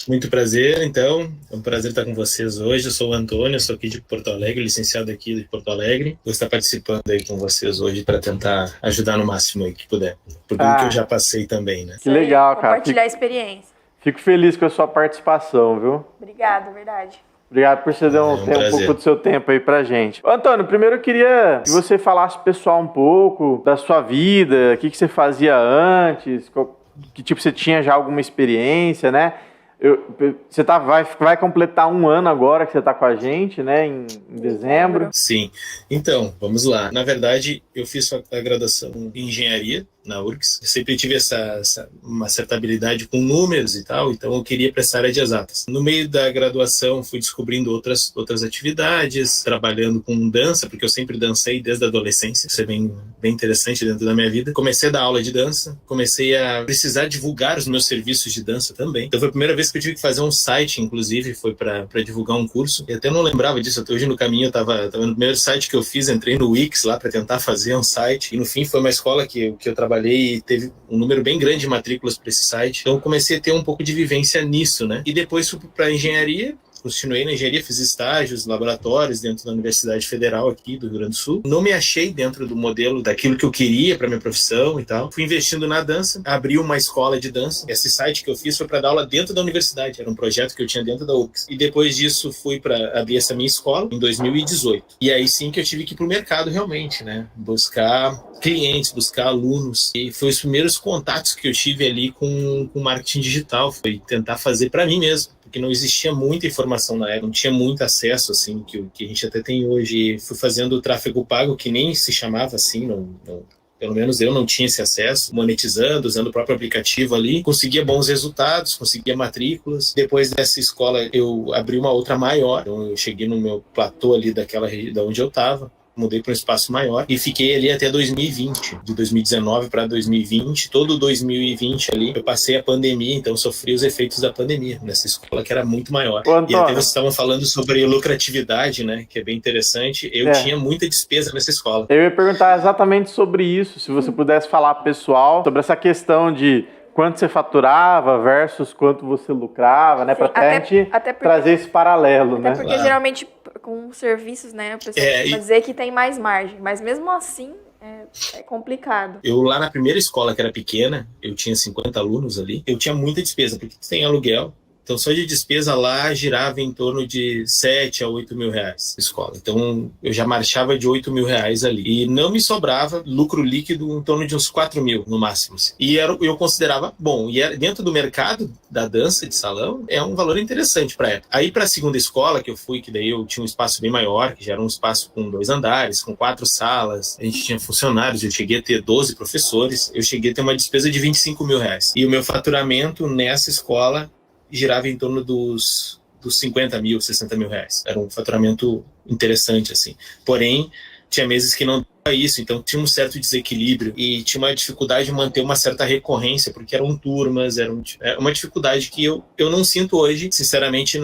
Muito prazer, então. É um prazer estar com vocês hoje. Eu sou o Antônio, sou aqui de Porto Alegre, licenciado aqui de Porto Alegre. Vou estar participando aí com vocês hoje para tentar ajudar no máximo aí que puder. Por tudo que eu já passei também, né? Que legal, cara. Compartilhar a experiência. Fico feliz com a sua participação, viu? Obrigada, verdade. Obrigado por você dar um pouco do seu tempo aí pra gente. Antônio, primeiro eu queria que você falasse pro pessoal um pouco da sua vida, o que você fazia antes, que tipo você tinha já alguma experiência, né? Você vai completar 1 ano agora que você está com a gente, né, em dezembro. Sim. Então, vamos lá. Na verdade, eu fiz a graduação em engenharia na URGS. Eu sempre tive uma certa habilidade com números e tal, então eu queria para essa área de exatas. No meio da graduação, fui descobrindo outras atividades, trabalhando com dança, porque eu sempre dancei desde a adolescência. Isso é bem interessante dentro da minha vida. Comecei a dar aula de dança, comecei a precisar divulgar os meus serviços de dança também. Então foi a primeira vez que eu tive que fazer um site, inclusive, foi para divulgar um curso. E até não lembrava disso, até hoje no caminho eu estava no primeiro site que eu fiz, entrei no Wix lá para tentar fazer um site. E no fim foi uma escola que eu trabalhei e teve um número bem grande de matrículas para esse site. Então eu comecei a ter um pouco de vivência nisso, né? E depois fui para engenharia. Continuei na engenharia, fiz estágios, laboratórios dentro da Universidade Federal aqui do Rio Grande do Sul. Não me achei dentro do modelo daquilo que eu queria para minha profissão e tal. Fui investindo na dança, abri uma escola de dança. Esse site que eu fiz foi para dar aula dentro da universidade. Era um projeto que eu tinha dentro da UFRGS. E depois disso fui para abrir essa minha escola em 2018. E aí sim que eu tive que ir para o mercado realmente, né? Buscar clientes, buscar alunos. E foi os primeiros contatos que eu tive ali com marketing digital. Foi tentar fazer para mim mesmo, porque não existia muita informação na época, não tinha muito acesso, assim, que a gente até tem hoje. Fui fazendo o tráfego pago, que nem se chamava assim, pelo menos eu não tinha esse acesso, monetizando, usando o próprio aplicativo ali, conseguia bons resultados, conseguia matrículas. Depois dessa escola, eu abri uma outra maior, então eu cheguei no meu platô ali da onde eu estava, mudei para um espaço maior e fiquei ali até 2020, de 2019 para 2020, todo 2020 ali, eu passei a pandemia, então sofri os efeitos da pandemia nessa escola que era muito maior. E até vocês estavam falando sobre lucratividade, né, que é bem interessante. Eu tinha muita despesa nessa escola. Eu ia perguntar exatamente sobre isso, se você pudesse falar pro pessoal sobre essa questão de quanto você faturava versus quanto você lucrava, né? Para a gente trazer esse paralelo, né? Até porque geralmente com serviços, né, o pessoal vai dizer que tem mais margem, mas mesmo assim é complicado. Eu lá na primeira escola, que era pequena, eu tinha 50 alunos ali, eu tinha muita despesa, porque tem aluguel. Então, só de despesa lá girava em torno de 7 a 8 mil reais na escola. Então, eu já marchava de 8 mil reais ali. E não me sobrava lucro líquido em torno de uns 4 mil, no máximo. Assim. E eu considerava bom. E dentro do mercado da dança de salão, é um valor interessante para a época. Aí, para a segunda escola que eu fui, que daí eu tinha um espaço bem maior, que já era um espaço com 2 andares, com 4 salas. A gente tinha funcionários, eu cheguei a ter 12 professores. Eu cheguei a ter uma despesa de 25 mil reais. E o meu faturamento nessa escola girava em torno dos 50 mil, 60 mil reais. Era um faturamento interessante, assim. Porém, tinha meses que não dava isso, então tinha um certo desequilíbrio e tinha uma dificuldade de manter uma certa recorrência, porque eram turmas, era uma dificuldade que eu não sinto hoje, sinceramente,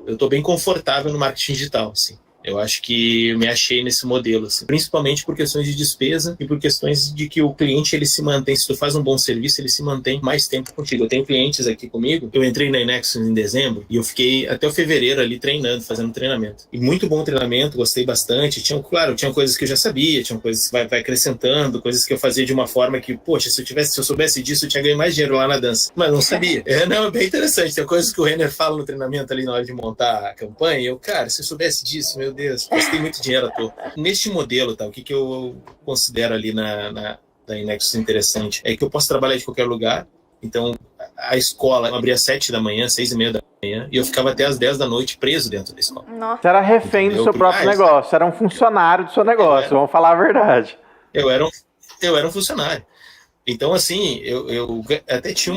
eu estou bem confortável no marketing digital, assim. Eu acho que eu me achei nesse modelo, assim, principalmente por questões de despesa e por questões de que o cliente ele se mantém, se tu faz um bom serviço, ele se mantém mais tempo contigo. Eu tenho clientes aqui comigo, eu entrei na Inexus em dezembro e eu fiquei até o fevereiro ali treinando, fazendo treinamento. E muito bom treinamento, gostei bastante. Tinha coisas que eu já sabia, tinha coisas que vai acrescentando, coisas que eu fazia de uma forma que, poxa, se eu soubesse disso, eu tinha ganho mais dinheiro lá na dança. Mas não sabia. É bem interessante. Tem coisas que o Renner fala no treinamento ali na hora de montar a campanha, e eu, cara, se eu soubesse disso, meu Deus, gastei muito dinheiro à toa. Neste modelo, tá, o que eu considero ali da Inexus interessante é que eu posso trabalhar de qualquer lugar. Então, a escola abria às 7 da manhã, 6:30 da manhã, e eu ficava até às 10 da noite preso dentro da escola. Nossa. Você era refém do seu próprio negócio, você era um funcionário do seu negócio, vamos falar a verdade. Eu era um funcionário. Então, assim, eu até tinha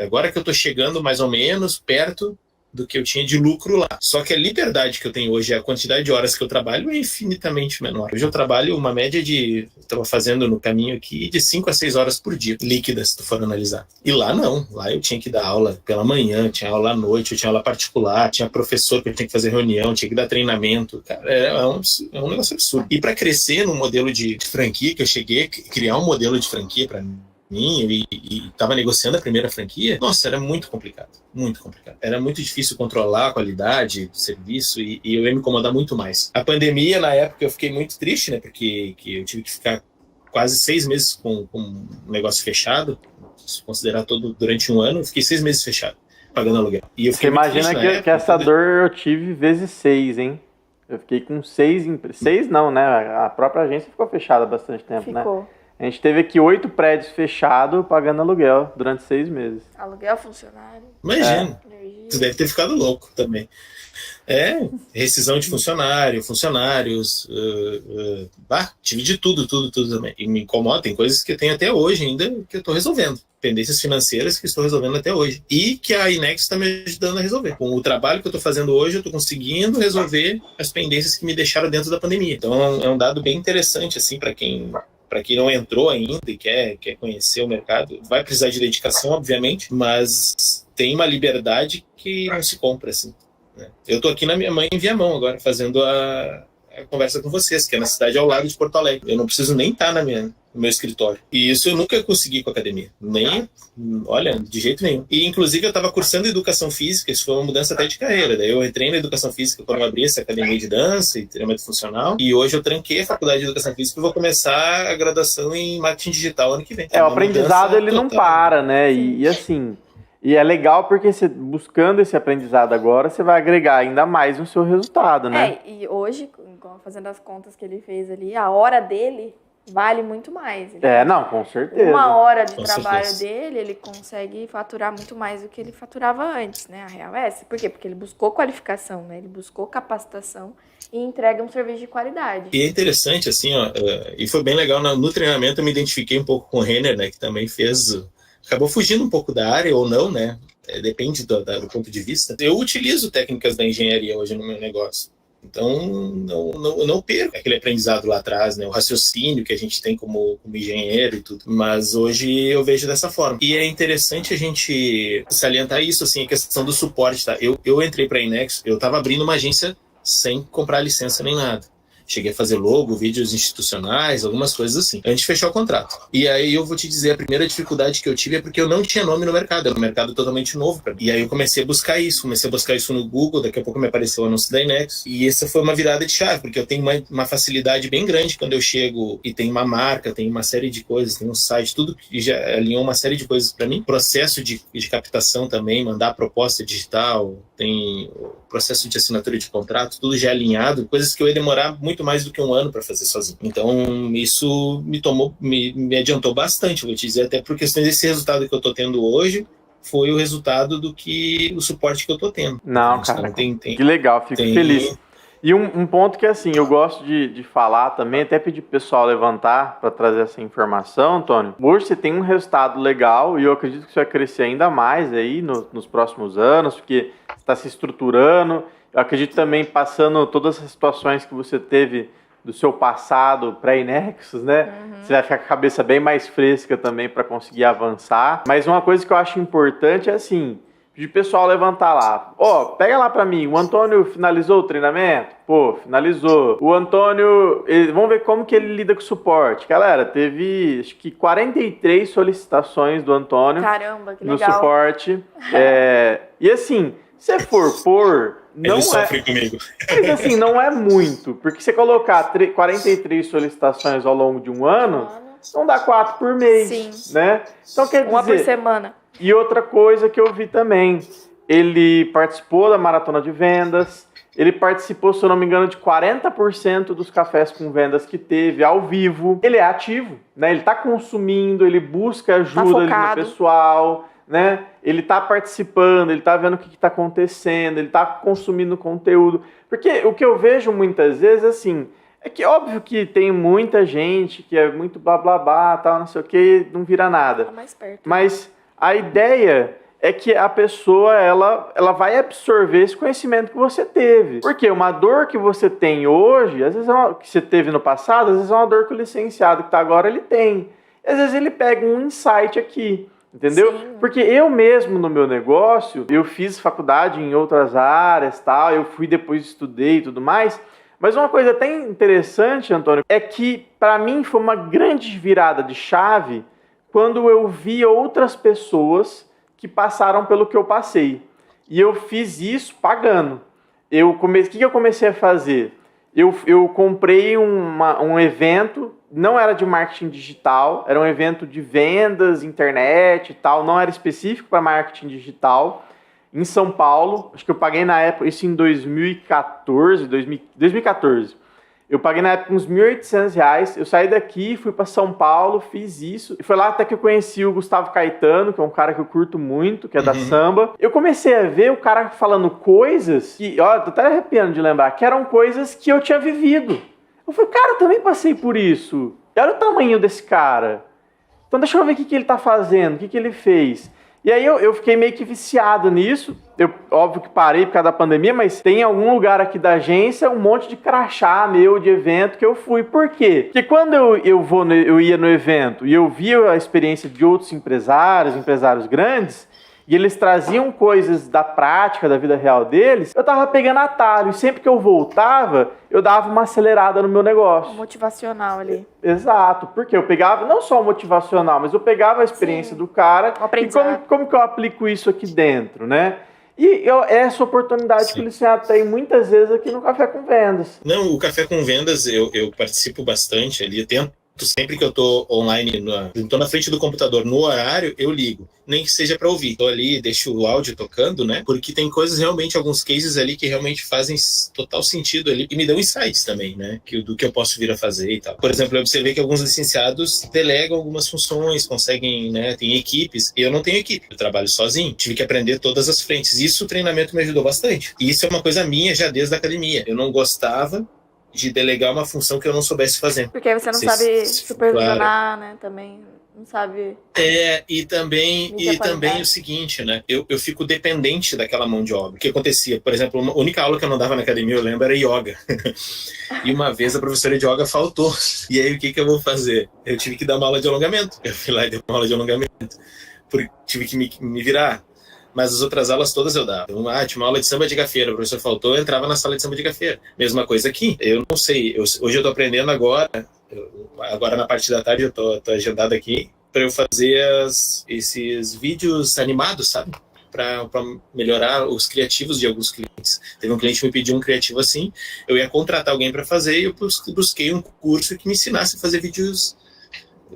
agora que eu tô chegando mais ou menos perto do que eu tinha de lucro lá. Só que a liberdade que eu tenho hoje, a quantidade de horas que eu trabalho é infinitamente menor. Hoje eu trabalho uma média estava fazendo no caminho aqui, de 5 a 6 horas por dia, líquidas, se tu for analisar. E lá não. Lá eu tinha que dar aula pela manhã, tinha aula à noite, eu tinha aula particular, tinha professor que eu tinha que fazer reunião, tinha que dar treinamento. Cara, é um negócio absurdo. E para crescer no modelo de franquia, que eu cheguei a criar um modelo de franquia para e estava negociando a primeira franquia, nossa, era muito complicado, muito complicado. Era muito difícil controlar a qualidade do serviço e eu ia me incomodar muito mais. A pandemia, na época, eu fiquei muito triste, né, porque eu tive que ficar quase 6 meses com um negócio fechado, se considerar todo durante um ano, eu fiquei 6 meses fechado, pagando aluguel. E eu Você imagina que essa dor eu tive vezes 6, hein? Eu fiquei com 6 não, né? A própria agência ficou fechada há bastante tempo, né? A gente teve aqui 8 prédios fechados pagando aluguel durante 6 meses. Aluguel, funcionário. Imagina. Você deve ter ficado louco também. Rescisão de funcionários, tive de tudo também. E me incomoda, tem coisas que eu tenho até hoje ainda que eu estou resolvendo. Pendências financeiras que estou resolvendo até hoje. E que a Inex está me ajudando a resolver. Com o trabalho que eu estou fazendo hoje, eu estou conseguindo resolver as pendências que me deixaram dentro da pandemia. Então é um dado bem interessante, assim, para quem não entrou ainda e quer conhecer o mercado. Vai precisar de dedicação, obviamente, mas tem uma liberdade que não se compra, assim. Eu tô aqui na minha mãe em Viamão agora, fazendo a conversa com vocês, que é na cidade ao lado de Porto Alegre. Eu não preciso nem estar no meu escritório. E isso eu nunca consegui com a academia. Olha, de jeito nenhum. E, inclusive, eu estava cursando Educação Física, isso foi uma mudança até de carreira. Daí eu entrei na Educação Física quando eu abri essa academia de dança e treinamento funcional. E hoje eu tranquei a Faculdade de Educação Física e vou começar a graduação em Marketing Digital ano que vem. O aprendizado, ele total. Não para, né? E assim... E é legal porque você, buscando esse aprendizado agora, você vai agregar ainda mais no seu resultado, né? E hoje, fazendo as contas que ele fez ali, a hora dele vale muito mais. Não, com certeza. Uma hora de trabalho dele, ele consegue faturar muito mais do que ele faturava antes, né? A real é essa. Por quê? Porque ele buscou qualificação, né? Ele buscou capacitação e entrega um serviço de qualidade. E é interessante, assim, e foi bem legal, no treinamento eu me identifiquei um pouco com o Renner, né? Que também acabou fugindo um pouco da área ou não, né? Depende do ponto de vista. Eu utilizo técnicas da engenharia hoje no meu negócio. Então, não perco aquele aprendizado lá atrás, né? O raciocínio que a gente tem como engenheiro e tudo. Mas hoje eu vejo dessa forma. E é interessante a gente salientar isso, assim, a questão do suporte, tá? Eu entrei para a Inex, eu estava abrindo uma agência sem comprar licença nem nada. Cheguei a fazer logo, vídeos institucionais, algumas coisas assim, antes de fechar o contrato. E aí eu vou te dizer, a primeira dificuldade que eu tive é porque eu não tinha nome no mercado, era um mercado totalmente novo para mim. E aí eu comecei a buscar isso no Google, daqui a pouco me apareceu o anúncio da Inex. E essa foi uma virada de chave, porque eu tenho uma facilidade bem grande quando eu chego e tem uma marca, tem uma série de coisas, tem um site, tudo que já alinhou uma série de coisas para mim. Processo de captação também, mandar proposta digital, tem o processo de assinatura de contrato, tudo já alinhado, coisas que eu ia demorar muito mais do que um ano para fazer sozinho. Então, isso me adiantou bastante, vou te dizer, até por questões desse resultado que eu tô tendo hoje, foi o resultado o suporte que eu tô tendo. Não, cara, que legal, fico feliz. E um ponto que, assim, eu gosto de falar também, até pedir pro pessoal levantar para trazer essa informação, Antônio. Hoje você tem um resultado legal e eu acredito que você vai crescer ainda mais aí nos próximos anos, porque você está se estruturando. Eu acredito também, passando todas as situações que você teve do seu passado pré-Inexus, né? Você vai ficar com a cabeça bem mais fresca também para conseguir avançar. Mas uma coisa que eu acho importante é, assim, de pessoal levantar lá. Pega lá pra mim, o Antônio finalizou o treinamento? Finalizou. O Antônio, vamos ver como que ele lida com o suporte. Galera, teve, acho que 43 solicitações do Antônio. Caramba, que legal. No suporte. E assim, se for por... Ele sofre comigo. Mas assim, não é muito. Porque se colocar 43 solicitações ao longo de um ano, não dá 4 por mês. Sim. Né? Então, quer dizer... Uma por semana. E outra coisa que eu vi também, ele participou da maratona de vendas, ele participou, se eu não me engano, de 40% dos cafés com vendas que teve ao vivo. Ele é ativo, né? Ele está consumindo, ele busca ajuda ali no pessoal, né? Ele está participando, ele está vendo o que está acontecendo, ele está consumindo conteúdo. Porque o que eu vejo muitas vezes, assim, é que óbvio que tem muita gente que é muito blá blá blá, tal, não sei o que, não vira nada. Tá mais perto. Mas a ideia é que a pessoa, ela vai absorver esse conhecimento que você teve. Porque uma dor que você tem hoje, às vezes que você teve no passado, às vezes é uma dor que o licenciado que está agora, ele tem. Às vezes ele pega um insight aqui, entendeu? Sim. Porque eu mesmo, no meu negócio, eu fiz faculdade em outras áreas, tal, eu fui depois estudei e tudo mais. Mas uma coisa até interessante, Antônio, é que para mim foi uma grande virada de chave quando eu vi outras pessoas que passaram pelo que eu passei. E eu fiz isso pagando. O que eu comecei a fazer? Eu comprei um evento, não era de marketing digital, era um evento de vendas, internet e tal, não era específico para marketing digital, em São Paulo. Acho que eu paguei na época, isso em 2014. Eu paguei na época uns R$1.800, eu saí daqui, fui para São Paulo, fiz isso, e foi lá até que eu conheci o Gustavo Caetano, que é um cara que eu curto muito, que é da samba. Eu comecei a ver o cara falando coisas que, ó, tô até arrepiando de lembrar, que eram coisas que eu tinha vivido. Eu falei, cara, eu também passei por isso. E olha o tamanho desse cara. Então deixa eu ver o que ele tá fazendo, o que ele fez. E aí eu fiquei meio que viciado nisso. Eu, óbvio que parei por causa da pandemia, mas tem algum lugar aqui da agência um monte de crachá meu de evento que eu fui. Por quê? Porque quando eu ia no evento e eu via a experiência de outros empresários grandes, e eles traziam coisas da prática, da vida real deles, eu tava pegando atalho. E sempre que eu voltava, eu dava uma acelerada no meu negócio. Motivacional ali. Exato, porque eu pegava não só o motivacional, mas eu pegava a experiência do cara e como que eu aplico isso aqui dentro, né? E essa oportunidade que o Luciano tem muitas vezes aqui no Café com Vendas. Não, o Café com Vendas eu participo bastante ali, eu tento. Sempre que eu tô online, tô na frente do computador no horário, eu ligo. Nem que seja para ouvir. Tô ali, deixo o áudio tocando, né? Porque tem coisas realmente, alguns cases ali que realmente fazem total sentido ali e me dão insights também, né? Do que eu posso vir a fazer e tal. Por exemplo, eu observei que alguns licenciados delegam algumas funções, conseguem, né? Tem equipes. Eu não tenho equipe, eu trabalho sozinho. Tive que aprender todas as frentes. Isso o treinamento me ajudou bastante. E isso é uma coisa minha já desde a academia. Eu não gostava de delegar uma função que eu não soubesse fazer. Porque você não sabe supervisionar, claro, né? Também não sabe... E também o seguinte, né? Eu fico dependente daquela mão de obra. O que acontecia? Por exemplo, a única aula que eu não dava na academia, eu lembro, era yoga. E uma vez a professora de yoga faltou. E aí, o que eu vou fazer? Eu tive que dar uma aula de alongamento. Eu fui lá e dei uma aula de alongamento. Tive que me virar. Mas as outras aulas todas eu dava. Então, tinha uma aula de samba de gafieira, o professor faltou, eu entrava na sala de samba de gafieira. Mesma coisa aqui. Eu não sei, hoje eu tô aprendendo agora, agora na parte da tarde eu tô agendado aqui, para eu fazer esses vídeos animados, sabe? Para melhorar os criativos de alguns clientes. Teve um cliente que me pediu um criativo assim, eu ia contratar alguém para fazer e eu busquei um curso que me ensinasse a fazer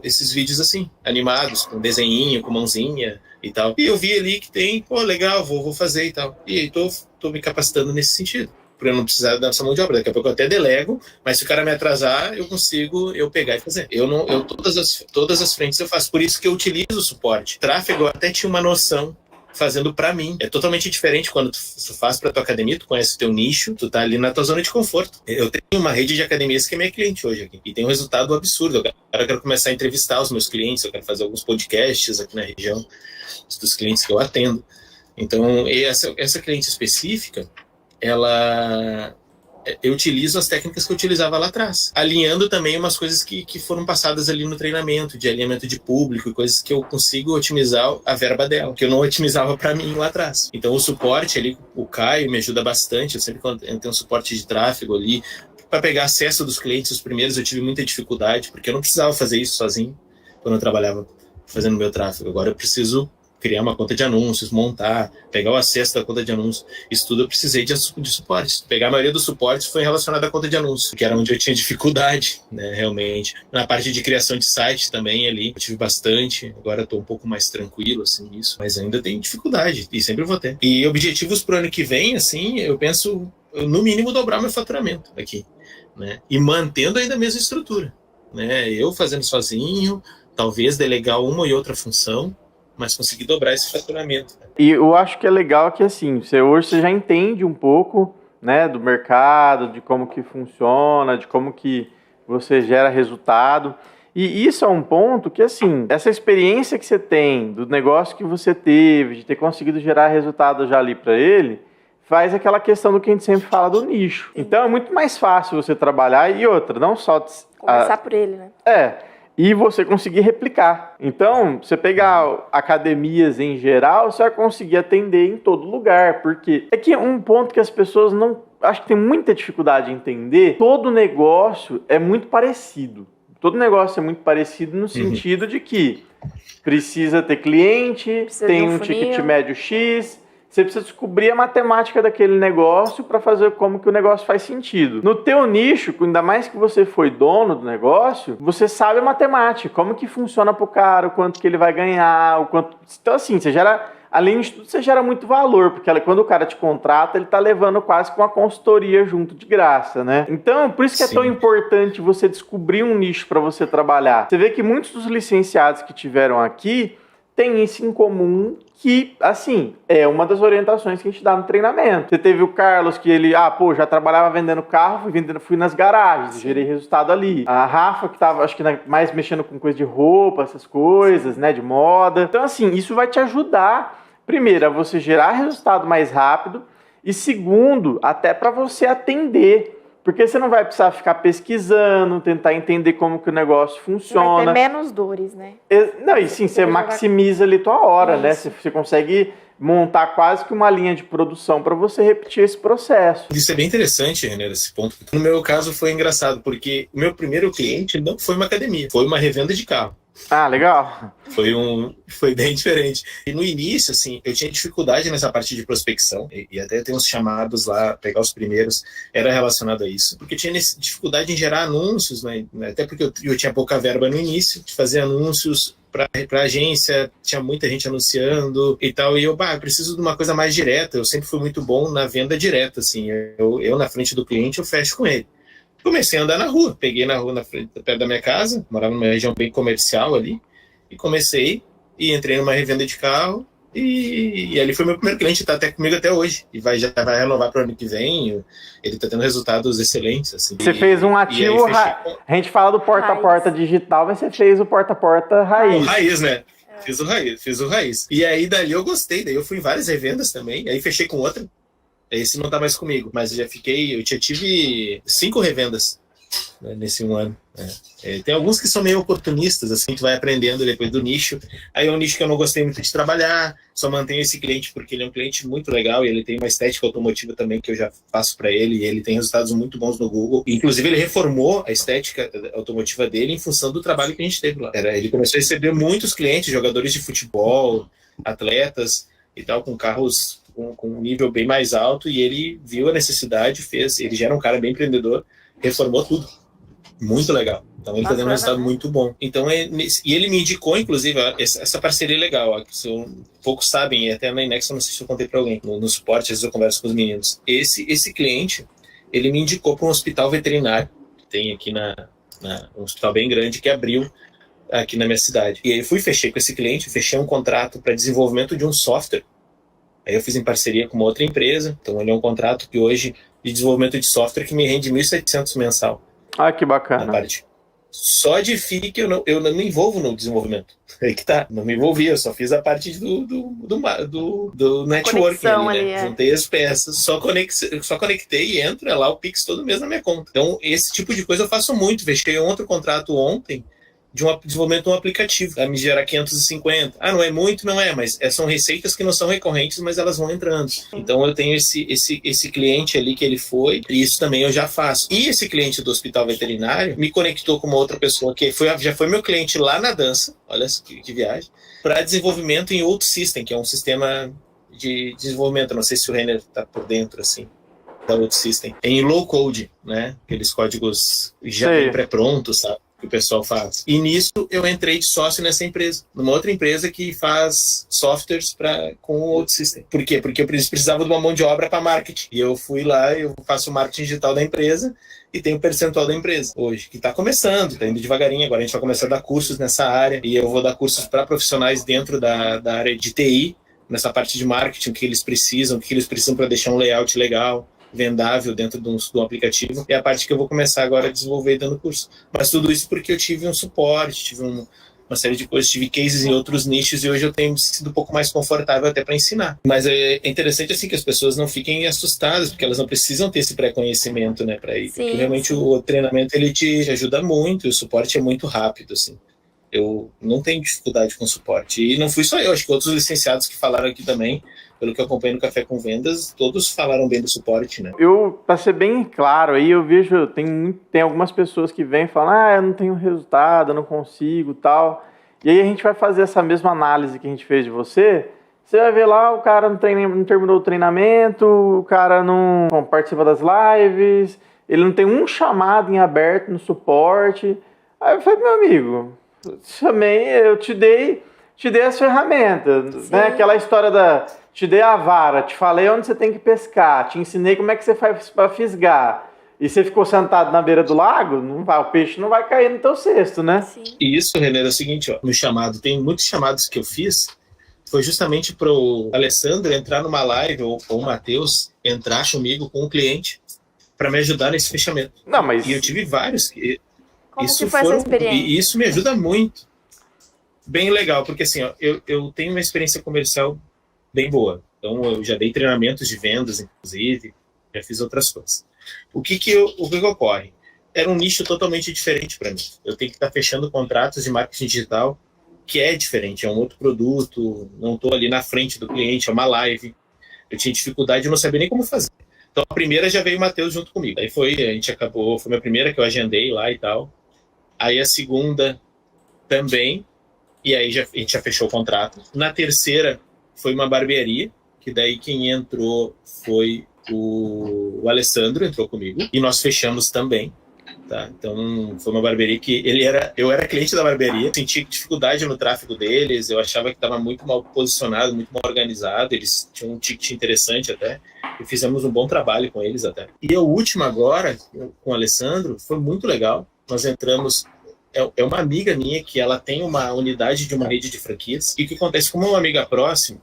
esses vídeos assim, animados, com desenhinho, com mãozinha e tal. E eu vi ali que tem, legal, vou fazer e tal. E aí tô me capacitando nesse sentido, para eu não precisar dessa mão de obra. Daqui a pouco eu até delego, mas se o cara me atrasar, eu consigo pegar e fazer. Todas as frentes eu faço. Por isso que eu utilizo o suporte. Tráfego, eu até tinha uma noção fazendo para mim. É totalmente diferente quando tu faz para tua academia, tu conhece o teu nicho, tu tá ali na tua zona de conforto. Eu tenho uma rede de academias que é minha cliente hoje aqui, e tem um resultado absurdo. Eu quero começar a entrevistar os meus clientes, eu quero fazer alguns podcasts aqui na região dos clientes que eu atendo. Então, essa cliente específica, eu utilizo as técnicas que eu utilizava lá atrás, alinhando também umas coisas que foram passadas ali no treinamento, de alinhamento de público e coisas que eu consigo otimizar a verba dela, que eu não otimizava para mim lá atrás. Então o suporte ali, o Caio me ajuda bastante, eu sempre tenho um suporte de tráfego ali, para pegar acesso dos clientes. Os primeiros eu tive muita dificuldade, porque eu não precisava fazer isso sozinho, quando eu trabalhava fazendo meu tráfego. Agora eu preciso criar uma conta de anúncios, montar, pegar o acesso da conta de anúncios. Isso tudo eu precisei de suporte. Pegar a maioria dos suportes foi relacionado à conta de anúncios, que era onde eu tinha dificuldade, né, realmente. Na parte de criação de site também ali, eu tive bastante. Agora eu tô um pouco mais tranquilo, assim, nisso. Mas ainda tenho dificuldade, e sempre vou ter. E objetivos pro ano que vem, assim, eu penso, no mínimo, dobrar meu faturamento aqui, né? E mantendo ainda a mesma estrutura, né? Eu fazendo sozinho, talvez delegar uma e outra função, mas conseguir dobrar esse faturamento. E eu acho que é legal que, assim, hoje você já entende um pouco, né, do mercado, de como que funciona, de como que você gera resultado. E isso é um ponto que, assim, essa experiência que você tem, do negócio que você teve, de ter conseguido gerar resultado já ali para ele, faz aquela questão do que a gente sempre fala do nicho. Então é muito mais fácil você trabalhar, e outra, não só... Começar por ele, né? E você conseguir replicar. Então, você pegar academias em geral, você vai conseguir atender em todo lugar, porque é que um ponto que as pessoas não... Acho que tem muita dificuldade em entender, todo negócio é muito parecido. Todo negócio é muito parecido no sentido de que precisa ter cliente, tem um ticket médio X. Você precisa descobrir a matemática daquele negócio para fazer como que o negócio faz sentido. No teu nicho, ainda mais que você foi dono do negócio, você sabe a matemática, como que funciona pro cara, o quanto que ele vai ganhar, o quanto... Então assim, você gera... Além de tudo, você gera muito valor, porque quando o cara te contrata, ele tá levando quase com uma consultoria junto de graça, né? Então, por isso que é tão importante você descobrir um nicho para você trabalhar. Você vê que muitos dos licenciados que tiveram aqui têm isso em comum, que, assim, é uma das orientações que a gente dá no treinamento. Você teve o Carlos, que ele, já trabalhava vendendo carro, fui nas garagens, gerei resultado ali. A Rafa, que tava, acho que mais mexendo com coisa de roupa, essas coisas, né, de moda. Então, assim, isso vai te ajudar, primeiro, a você gerar resultado mais rápido, e segundo, até para você atender. Porque você não vai precisar ficar pesquisando, tentar entender como que o negócio funciona. Você vai ter menos dores, né? Não, e sim, você maximiza ali tua hora, né? Você consegue montar quase que uma linha de produção para você repetir esse processo. Isso é bem interessante, René, esse ponto. No meu caso foi engraçado, porque o meu primeiro cliente não foi uma academia, foi uma revenda de carro. Ah, legal. Foi bem diferente. E no início, assim, eu tinha dificuldade nessa parte de prospecção, e até tem uns chamados lá, pegar os primeiros, era relacionado a isso. Porque eu tinha dificuldade em gerar anúncios, né? Até porque eu tinha pouca verba no início, de fazer anúncios para agência, tinha muita gente anunciando e tal, e eu preciso de uma coisa mais direta. Eu sempre fui muito bom na venda direta, assim, eu na frente do cliente, eu fecho com ele. Comecei a andar na rua, peguei na rua perto da minha casa, morava numa região bem comercial ali, e comecei, e entrei numa revenda de carro, e ali foi meu primeiro cliente, está até comigo até hoje, e já vai renovar para o ano que vem, ele está tendo resultados excelentes. Assim. Você fez um ativo, a gente fala do porta-a-porta digital, mas você fez o porta-a-porta raiz. O raiz, né? Fiz o raiz. E aí dali eu gostei, daí eu fui em várias revendas também, aí fechei com outra. Esse não tá mais comigo, mas eu tive 5 revendas, né, nesse um ano. Tem alguns que são meio oportunistas, assim, tu vai aprendendo depois do nicho. Aí é um nicho que eu não gostei muito de trabalhar, só mantenho esse cliente porque ele é um cliente muito legal e ele tem uma estética automotiva também que eu já faço para ele, e ele tem resultados muito bons no Google. Inclusive, ele reformou a estética automotiva dele em função do trabalho que a gente teve lá. Ele começou a receber muitos clientes, jogadores de futebol, atletas e tal, com carros com um nível bem mais alto, e ele viu a necessidade, ele já era um cara bem empreendedor, reformou tudo. Muito legal. Então ele está dando um resultado muito bom. Então, e ele me indicou, inclusive, essa parceria legal, que poucos sabem, e até na Inex, eu não sei se eu contei para alguém, no suporte, às vezes eu converso com os meninos. Esse cliente, ele me indicou para um hospital veterinário, que tem aqui um hospital bem grande, que abriu aqui na minha cidade. E aí fechei com esse cliente, fechei um contrato para desenvolvimento de um software. Aí eu fiz em parceria com uma outra empresa, então ele é um contrato que hoje de desenvolvimento de software que me rende 1.700 mensal. Ah, que bacana. Na parte. Só de FII que eu não me envolvo no desenvolvimento. Aí que tá, não me envolvi, eu só fiz a parte do networking ali, né? Juntei as peças, só conectei e entra lá o Pix todo mês na minha conta. Então, esse tipo de coisa eu faço muito. Fechei outro contrato ontem, de um desenvolvimento de um aplicativo, a me gerar 550. Não é muito, não é, mas são receitas que não são recorrentes, mas elas vão entrando. Então eu tenho esse cliente ali que ele foi, e isso também eu já faço. E esse cliente do hospital veterinário me conectou com uma outra pessoa que já foi meu cliente lá na dança, olha que viagem, para desenvolvimento em OutSystem, que é um sistema de desenvolvimento, não sei se o Renner está por dentro, assim, da OutSystem, em low code, né, aqueles códigos já bem pré-prontos, sabe? Que o pessoal faz. E nisso eu entrei de sócio nessa empresa, numa outra empresa que faz softwares com o OutSystem. Por quê? Porque eu precisava de uma mão de obra para marketing. E eu fui lá, eu faço o marketing digital da empresa e tenho o percentual da empresa hoje, que está começando, está indo devagarinho. Agora a gente vai começar a dar cursos nessa área, e eu vou dar cursos para profissionais dentro da área de TI, nessa parte de marketing, o que eles precisam para deixar um layout legal, vendável dentro de um aplicativo, é a parte que eu vou começar agora a desenvolver dando curso. Mas tudo isso porque eu tive um suporte, tive uma série de coisas, tive cases em outros nichos, e hoje eu tenho sido um pouco mais confortável até para ensinar. Mas é interessante assim que as pessoas não fiquem assustadas, porque elas não precisam ter esse pré-conhecimento, né, para ir. Sim, porque realmente o treinamento ele te ajuda muito, e o suporte é muito rápido, assim. Eu não tenho dificuldade com suporte. E não fui só eu, acho que outros licenciados que falaram aqui também, pelo que eu acompanho no Café com Vendas, todos falaram bem do suporte, né? Para ser bem claro, aí eu vejo, tem algumas pessoas que vêm e falam, eu não tenho resultado, eu não consigo, tal. E aí a gente vai fazer essa mesma análise que a gente fez de você. Você vai ver lá, o cara não terminou o treinamento, o cara não participa das lives, ele não tem um chamado em aberto no suporte. Aí eu falei, meu amigo, eu te dei as ferramentas, né? Aquela história te dei a vara, te falei onde você tem que pescar, te ensinei como é que você faz para fisgar. E você ficou sentado na beira do lago, o peixe não vai cair no teu cesto, né? Sim. E isso, Renê, é o seguinte, ó, no chamado, tem muitos chamados que eu fiz, foi justamente para o Alessandro entrar numa live, ou o Matheus entrar comigo com um cliente, para me ajudar nesse fechamento. Não, mas... E eu tive vários. Como que foi essa experiência? E isso me ajuda muito. Bem legal, porque assim, ó, eu tenho uma experiência comercial bem boa. Então, eu já dei treinamentos de vendas, inclusive, já fiz outras coisas. O que ocorre? Era um nicho totalmente diferente para mim. Eu tenho que estar fechando contratos de marketing digital, que é diferente, é um outro produto, não estou ali na frente do cliente, é uma live. Eu tinha dificuldade de não saber nem como fazer. Então, a primeira já veio o Matheus junto comigo. Aí foi a minha primeira que eu agendei lá e tal. Aí a segunda também, e aí a gente já fechou o contrato. Na terceira foi uma barbearia, que daí quem entrou foi o Alessandro, entrou comigo, e nós fechamos também. Tá? Então, foi uma barbearia que eu era cliente da barbearia, senti dificuldade no tráfego deles, eu achava que estava muito mal posicionado, muito mal organizado, eles tinham um ticket interessante até, e fizemos um bom trabalho com eles até. E o último agora, com o Alessandro, foi muito legal. Nós entramos, é uma amiga minha que ela tem uma unidade de uma rede de franquias, e o que acontece, como é uma amiga próxima,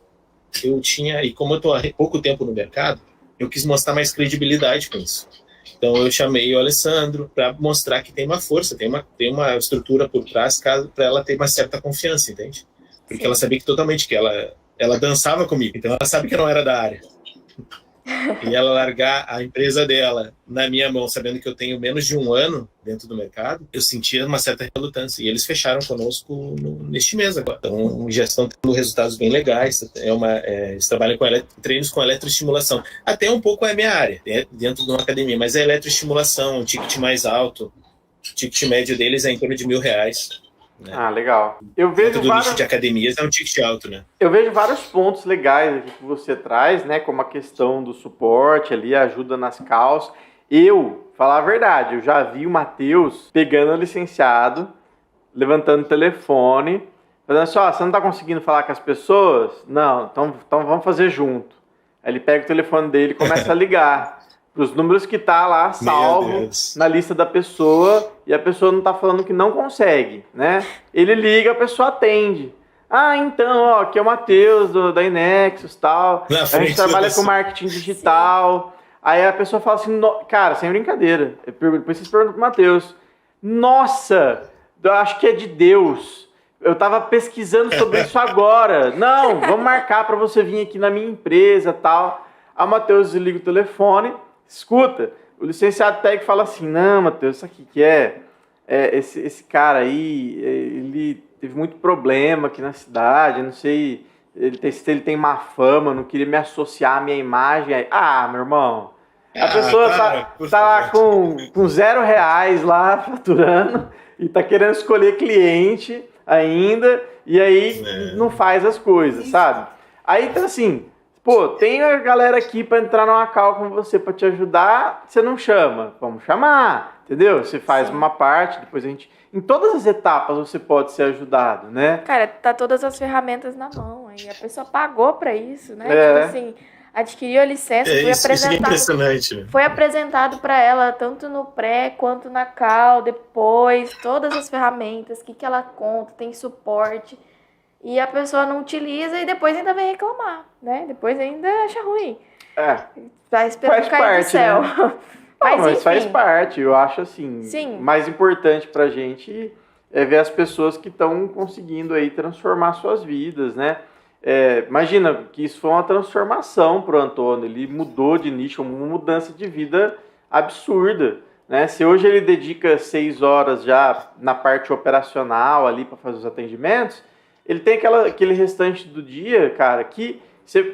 e como eu estou há pouco tempo no mercado, eu quis mostrar mais credibilidade com isso. Então eu chamei o Alessandro para mostrar que tem uma força, tem uma estrutura por trás para ela ter uma certa confiança, entende? Porque ela sabia que ela dançava comigo, então ela sabe que eu não era da área. E ela largar a empresa dela na minha mão, sabendo que eu tenho menos de 1 ano dentro do mercado, eu sentia uma certa relutância. E eles fecharam conosco neste mês agora. Então, já estão tendo resultados bem legais. Eles trabalham com treinos com eletroestimulação. Até um pouco é a minha área, dentro de uma academia, mas é eletroestimulação, um ticket mais alto. O ticket médio deles é em torno de R$1.000. Né? Ah, legal. Eu vejo nicho de academias é um ticket alto, né? Eu vejo vários pontos legais aqui que você traz, né? Como a questão do suporte ali, ajuda nas calls. Falar a verdade, eu já vi o Matheus pegando o licenciado, levantando o telefone, falando assim, você não tá conseguindo falar com as pessoas? Não, então vamos fazer junto. Aí ele pega o telefone dele e começa a ligar os números que tá lá salvo na lista da pessoa e a pessoa não tá falando que não consegue, né? Ele liga, a pessoa atende. Ah, então, aqui é o Matheus da Inexus e tal. A gente trabalha com marketing digital. Sim. Aí a pessoa fala assim, cara, sem brincadeira. Depois vocês perguntam pro Matheus. Nossa, eu acho que é de Deus. Eu tava pesquisando sobre isso agora. Não, vamos marcar para você vir aqui na minha empresa e tal. Aí o Matheus liga o telefone. Escuta, o licenciado pega e fala assim, não, Matheus, isso aqui que esse cara aí, ele teve muito problema aqui na cidade, não sei se ele tem má fama, não queria me associar à minha imagem. Aí, meu irmão, a pessoa tá lá com R$0 lá faturando e tá querendo escolher cliente ainda e aí não faz as coisas, sabe? Aí então assim... tem a galera aqui para entrar numa call com você para te ajudar, você não chama, vamos chamar, entendeu? Você faz uma parte, depois a gente... Em todas as etapas você pode ser ajudado, né? Cara, tá todas as ferramentas na mão, aí a pessoa pagou para isso, né? Tipo assim, adquiriu a licença, isso é impressionante, né? Foi apresentado para ela tanto no pré quanto na call, depois, todas as ferramentas, o que ela conta, tem suporte... E a pessoa não utiliza e depois ainda vem reclamar, né? Depois ainda acha ruim. Vai esperando cair do céu. Né? Mas faz parte. Eu acho assim, mais importante pra gente é ver as pessoas que estão conseguindo aí transformar suas vidas, né? Imagina que isso foi uma transformação pro Antônio. Ele mudou de nicho, uma mudança de vida absurda. Né? Se hoje ele dedica 6 horas já na parte operacional ali para fazer os atendimentos, ele tem aquele restante do dia, cara, que,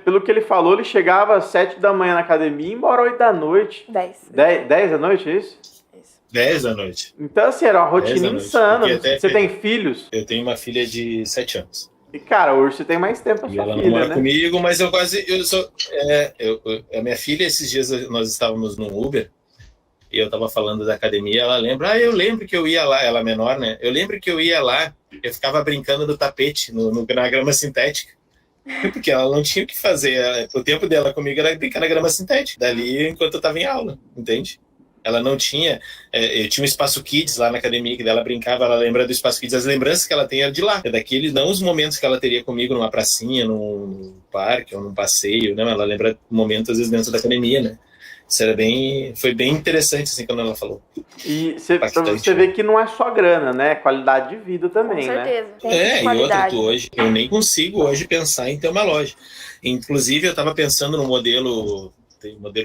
pelo que ele falou, ele chegava às 7 da manhã na academia e ia embora 8 da noite. 10. 10 da noite, é isso? Isso. 10 da noite. Então, assim, era uma rotina insana. Você tem filhos? Eu tenho uma filha de 7 anos. E, cara, hoje você tem mais tempo a sua ela filha, não mora né? comigo, mas a minha filha, esses dias nós estávamos no Uber, e eu tava falando da academia, ela lembra, eu lembro que eu ia lá, ela é menor, né? Eu lembro que eu ia lá, eu ficava brincando no tapete, na grama sintética. Porque ela não tinha o que fazer. O tempo dela comigo era brincar na grama sintética, dali enquanto eu tava em aula, entende? Ela não tinha... eu tinha um espaço kids lá na academia, que dela brincava, ela lembra do espaço kids, as lembranças que ela tem eram de lá. É daqueles, não os momentos que ela teria comigo numa pracinha, num parque ou num passeio, né? Ela lembra momentos, às vezes, dentro da academia, né? Isso foi bem interessante, assim, quando ela falou. E você vê que não é só grana, né? Qualidade de vida também, né? Com certeza. Né? E outra, eu nem consigo hoje pensar em ter uma loja. Inclusive, eu estava pensando no modelo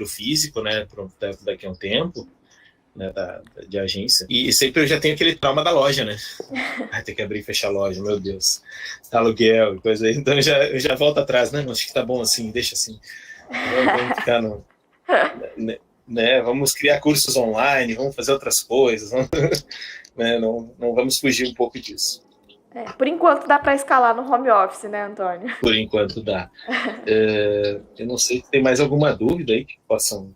físico, né? Daqui a um tempo, né, de agência. E sempre eu já tenho aquele trauma da loja, né? Vai ter que abrir e fechar a loja, meu Deus. Aluguel e coisa aí. Então eu já volto atrás, né? Acho que tá bom assim, deixa assim. Vamos ficar no... Né, vamos criar cursos online, vamos fazer outras coisas, né, não vamos fugir um pouco disso. Por enquanto dá para escalar no home office, né, Antônio? Por enquanto dá. Eu não sei se tem mais alguma dúvida aí que possam...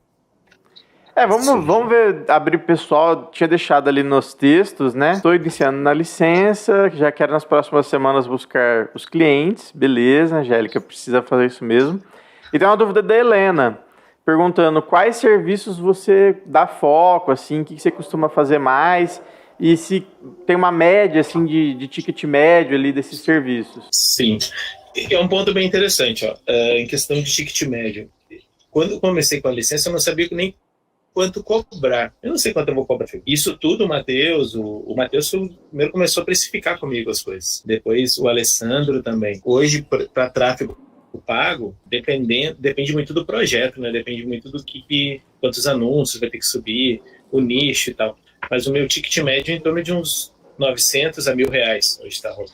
Vamos ver, abrir o pessoal, tinha deixado ali nos textos, né? Estou iniciando na licença, já quero nas próximas semanas buscar os clientes, beleza, Angélica, precisa fazer isso mesmo. E tem uma dúvida da Helena, perguntando quais serviços você dá foco, assim, o que você costuma fazer mais e se tem uma média, assim, de ticket médio ali desses serviços. Sim, é um ponto bem interessante, ó, em questão de ticket médio. Quando eu comecei com a licença, eu não sabia nem quanto cobrar. Eu não sei quanto eu vou cobrar. Isso tudo, o Matheus primeiro começou a precificar comigo as coisas. Depois o Alessandro também. Hoje, para tráfego pago, depende muito do projeto, né? Depende muito do quantos anúncios vai ter que subir, o nicho e tal. Mas o meu ticket médio é em torno de uns 900 a R$1.000 hoje está rolando.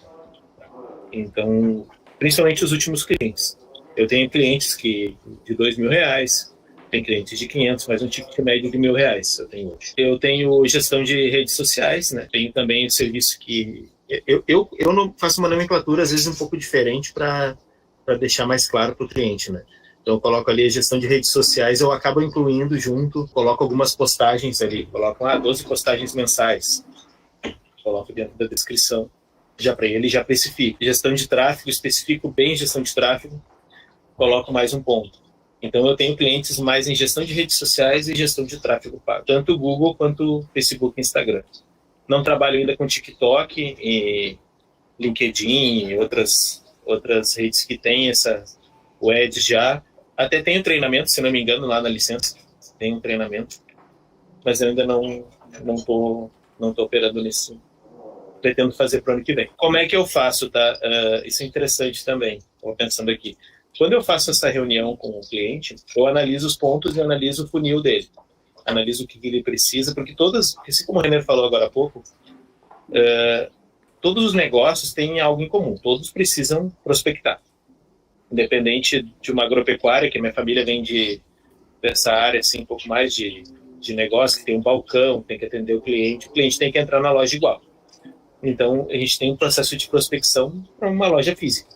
Então, principalmente os últimos clientes. Eu tenho clientes de R$2.000, tem clientes de 500, mas um ticket médio de R$1.000 eu tenho hoje. Eu tenho gestão de redes sociais, né? Tenho também o serviço que... Eu não faço uma nomenclatura, às vezes, um pouco diferente para deixar mais claro para o cliente, né? Então, eu coloco ali a gestão de redes sociais, eu acabo incluindo junto, coloco algumas postagens ali, coloco 12 postagens mensais, coloco dentro da descrição, já para ele, já especifico. Gestão de tráfego, especifico bem gestão de tráfego, coloco mais um ponto. Então, eu tenho clientes mais em gestão de redes sociais e gestão de tráfego pago, tanto o Google quanto Facebook e Instagram. Não trabalho ainda com TikTok e LinkedIn e outras redes que têm o Ads já. Até tenho treinamento, se não me engano, lá na licença. Tem um treinamento. Mas eu ainda não tô operando nisso. Pretendo fazer para o ano que vem. Como é que eu faço, tá? Isso é interessante também. Estou pensando aqui. Quando eu faço essa reunião com o cliente, eu analiso os pontos e analiso o funil dele. Analiso o que ele precisa, porque assim como o René falou agora há pouco, todos os negócios têm algo em comum. Todos precisam prospectar. Independente de uma agropecuária, que a minha família vem dessa área, assim, um pouco mais de negócio, que tem um balcão, tem que atender o cliente tem que entrar na loja igual. Então, a gente tem um processo de prospecção para uma loja física.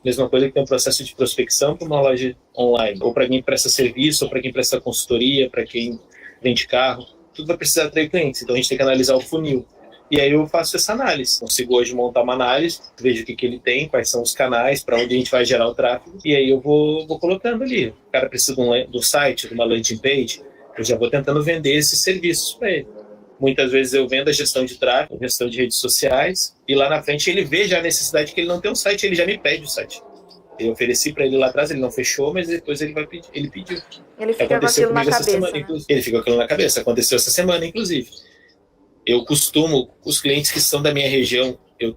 Mesma coisa que tem um processo de prospecção para uma loja online, ou para quem presta serviço, ou para quem presta consultoria, para quem vende carro, tudo vai precisar atrair clientes. Então, a gente tem que analisar o funil. E aí eu faço essa análise. Consigo hoje montar uma análise, vejo o que ele tem, quais são os canais, para onde a gente vai gerar o tráfego, e aí eu vou colocando ali. O cara precisa do site, de uma landing page, eu já vou tentando vender esses serviços para ele. Muitas vezes eu vendo a gestão de tráfego, gestão de redes sociais, e lá na frente ele vê já a necessidade que ele não tem um site, ele já me pede o site. Eu ofereci para ele lá atrás, ele não fechou, mas depois ele pediu. Ele fica com aquilo na cabeça, semana, né? Ele fica com aquilo na cabeça. Aconteceu essa semana, inclusive. Eu costumo, os clientes que são da minha região, eu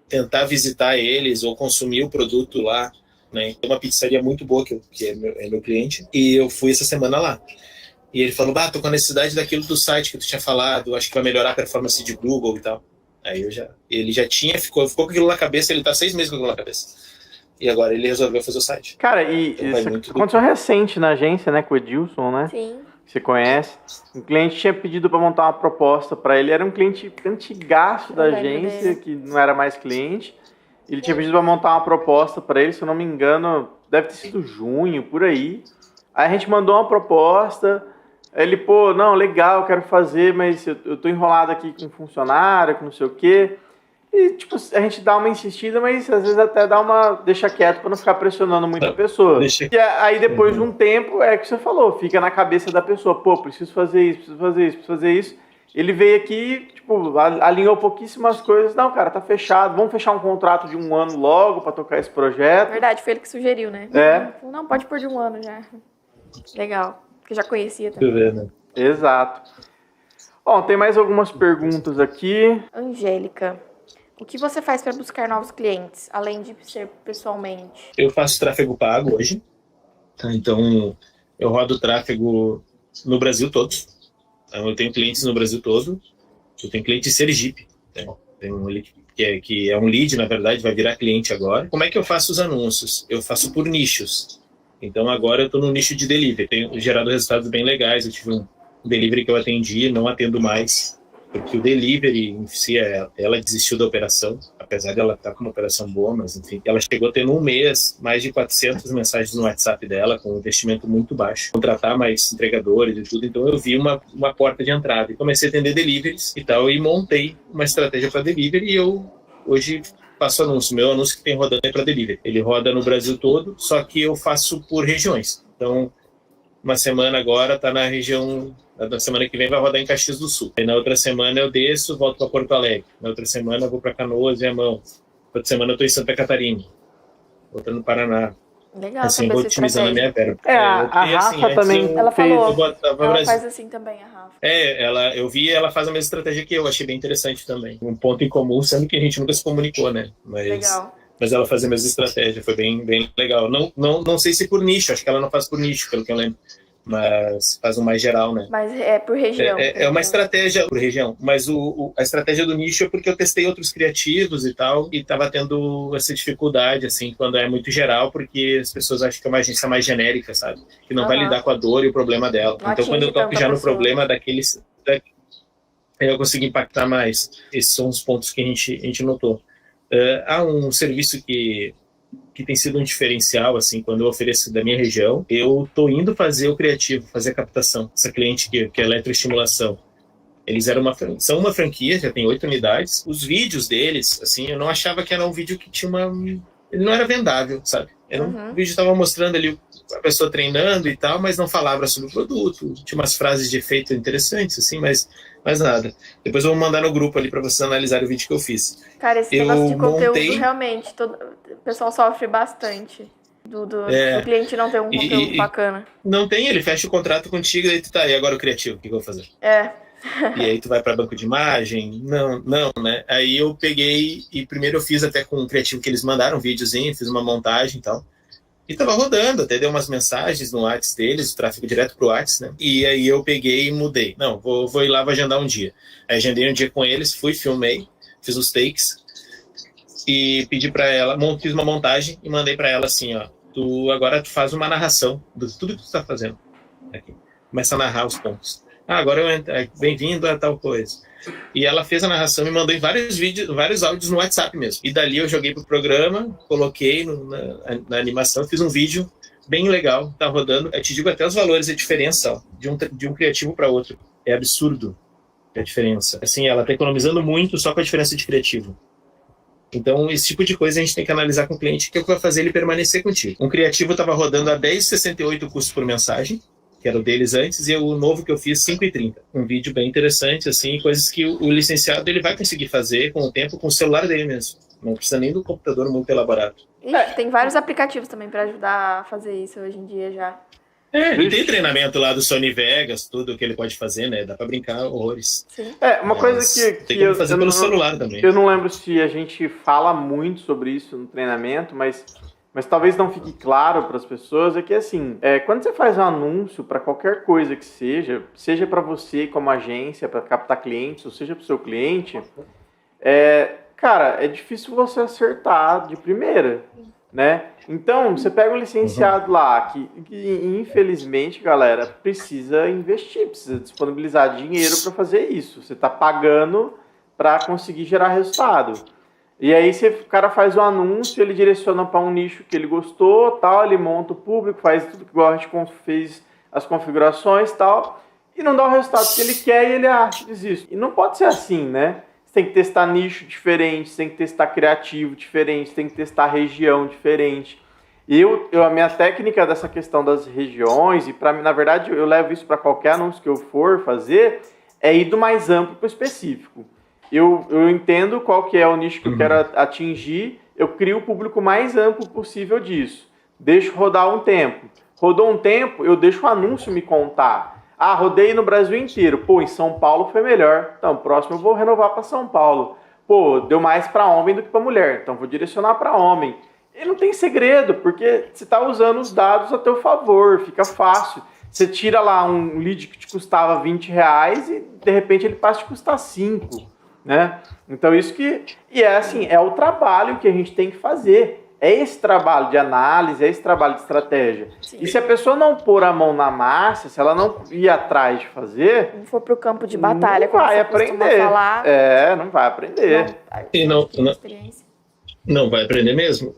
tentar visitar eles ou consumir o produto lá, né? Tem uma pizzaria muito boa que é meu cliente, e eu fui essa semana lá. E ele falou, tô com a necessidade daquilo do site que tu tinha falado, acho que vai melhorar a performance de Google e tal. Aí ele já tinha, ficou com aquilo na cabeça, ele tá 6 meses com aquilo na cabeça. E agora ele resolveu fazer o site. Cara, e então, isso aconteceu recente na agência, né, com o Edilson, né? Sim. que você conhece. Um cliente tinha pedido para montar uma proposta para ele, era um cliente antigaço da agência, que não era mais cliente. Ele tinha pedido para montar uma proposta para ele, se eu não me engano, deve ter sido junho, por aí. Aí a gente mandou uma proposta, ele, pô, não, legal, quero fazer, mas eu tô enrolado aqui com funcionário, com não sei o quê. E, tipo, a gente dá uma insistida, mas às vezes até deixa quieto para não ficar pressionando muito a pessoa. E aí depois de um tempo, é que você falou, fica na cabeça da pessoa, pô, preciso fazer isso, preciso fazer isso, preciso fazer isso. Ele veio aqui, tipo, alinhou pouquíssimas coisas. Não, cara, tá fechado, vamos fechar um contrato de 1 ano logo para tocar esse projeto. Verdade, foi ele que sugeriu, né? Não, pode pôr de 1 ano já. Legal, que eu já conhecia também. Exato. Bom, tem mais algumas perguntas aqui. Angélica, o que você faz para buscar novos clientes, além de ser pessoalmente? Eu faço tráfego pago hoje. Então, eu rodo tráfego no Brasil todo. Então, eu tenho clientes no Brasil todo. Eu tenho cliente em Sergipe. Tem um que é um lead, na verdade, vai virar cliente agora. Como é que eu faço os anúncios? Eu faço por nichos. Então, agora eu estou no nicho de delivery. Tenho gerado resultados bem legais. Eu tive um delivery que eu atendi, não atendo mais. Porque o delivery em si, ela desistiu da operação, apesar de ela estar com uma operação boa, mas enfim, ela chegou tendo um mês, mais de 400 mensagens no WhatsApp dela, com um investimento muito baixo, contratar mais entregadores e tudo, então eu vi uma porta de entrada e comecei a atender deliveries e tal, e montei uma estratégia para delivery e eu hoje faço anúncio, meu anúncio que tem rodando é para delivery, ele roda no Brasil todo, só que eu faço por regiões, então uma semana agora está na região, na semana que vem vai rodar em Caxias do Sul. Aí na outra semana eu desço, volto para Porto Alegre. Na outra semana eu vou para Canoas e Viamão. Outra semana eu estou em Santa Catarina. Outra no Paraná. Legal, assim, vou otimizando a minha verba. A Rafa também ela falou, ela faz assim também, a Rafa. Eu vi ela faz a mesma estratégia que eu, achei bem interessante também. Um ponto em comum, sendo que a gente nunca se comunicou, né? Legal. Mas ela faz a mesma estratégia, foi bem legal. Não sei se por nicho, acho que ela não faz por nicho, pelo que eu lembro. Mas faz um mais geral, né? Mas é por região. É uma estratégia por região, mas a estratégia do nicho é porque eu testei outros criativos e tal, e tava tendo essa dificuldade, assim, quando é muito geral, porque as pessoas acham que é uma agência mais genérica, sabe? Que não vai lidar com a dor e o problema dela. Não então, quando eu toco já no pessoa. problema eu consigo impactar mais. Esses são os pontos que a gente notou. Há um serviço que tem sido um diferencial, assim, quando eu ofereço da minha região, eu tô indo fazer o criativo, fazer a captação. Essa cliente que é eletroestimulação, eles são uma franquia, já tem 8 unidades. Os vídeos deles, assim, eu não achava que era um vídeo que tinha ele não era vendável, sabe? Era um vídeo que estava mostrando ali a pessoa treinando e tal, mas não falava sobre o produto. Tinha umas frases de efeito interessantes, assim, mas nada. Depois eu vou mandar no grupo ali para vocês analisarem o vídeo que eu fiz. Cara, esse negócio de conteúdo realmente, o pessoal sofre bastante do cliente não ter um conteúdo bacana. Não tem, ele fecha o contrato contigo e tu tá aí, agora o criativo, o que eu vou fazer? E aí tu vai para banco de imagem? Não, né? Aí eu peguei e primeiro eu fiz até com o criativo que eles mandaram, um videozinho, fiz uma montagem e tal. E tava rodando, até deu umas mensagens no WhatsApp deles, o tráfego direto pro WhatsApp, né? E aí eu peguei e mudei. Não, vou ir lá, vou agendar um dia. Aí agendei um dia com eles, fui, filmei, fiz os takes e pedi para ela, fiz uma montagem e mandei para ela assim, ó, agora tu faz uma narração de tudo que tu tá fazendo aqui. Começa a narrar os pontos. Agora bem-vindo a tal coisa. E ela fez a narração e mandou vários áudios no WhatsApp mesmo. E dali eu joguei pro programa, coloquei na animação, fiz um vídeo bem legal, tá rodando. Eu te digo até os valores, a diferença ó, de um criativo para outro. É absurdo a diferença. Assim, ela tá economizando muito só com a diferença de criativo. Então, esse tipo de coisa a gente tem que analisar com o cliente, que é o que vai fazer ele permanecer contigo. Um criativo estava rodando a 10,68 custos por mensagem, que era o deles antes, e o novo que eu fiz, 5,30. Um vídeo bem interessante, assim, coisas que o licenciado ele vai conseguir fazer com o tempo, com o celular dele mesmo. Não precisa nem do computador muito elaborado. Tem vários aplicativos também para ajudar a fazer isso hoje em dia já. E tem treinamento lá do Sony Vegas, tudo que ele pode fazer, né? Dá pra brincar horrores. Sim. Uma coisa que eu fazer pelo celular também. Eu não lembro se a gente fala muito sobre isso no treinamento, mas talvez não fique claro para as pessoas, é que assim, quando você faz um anúncio para qualquer coisa que seja para você como agência, para captar clientes, ou seja para o seu cliente, cara, é difícil você acertar de primeira. né? Então, você pega um licenciado lá que infelizmente, galera, precisa investir, precisa disponibilizar dinheiro para fazer isso. Você está pagando para conseguir gerar resultado. E aí o cara faz um anúncio, ele direciona para um nicho que ele gostou, tal, ele monta o público, faz tudo que a gente fez, as configurações, tal, e não dá o resultado que ele quer e ele desiste. E não pode ser assim, né? Você tem que testar nicho diferente, você tem que testar criativo diferente, você tem que testar região diferente. A minha técnica dessa questão das regiões, e para mim, na verdade, eu levo isso para qualquer anúncio que eu for fazer, é ir do mais amplo para o específico. Eu entendo qual que é o nicho que eu quero atingir, eu crio o público mais amplo possível disso. Deixo rodar um tempo. Rodou um tempo, eu deixo o anúncio me contar. Rodei no Brasil inteiro. Pô, em São Paulo foi melhor. Então, próximo eu vou renovar para São Paulo. Pô, deu mais para homem do que para mulher. Então, vou direcionar para homem. E não tem segredo, porque você está usando os dados a teu favor, fica fácil. Você tira lá um lead que te custava R$20 e, de repente, ele passa a te custar 5. Né? Então isso que é o trabalho que a gente tem que fazer, é esse trabalho de análise, é esse trabalho de estratégia. Sim. E se a pessoa não pôr a mão na massa, se ela não ir atrás de fazer, não for pro campo de batalha, não vai aprender. Falar, não vai aprender. Não vai aprender mesmo.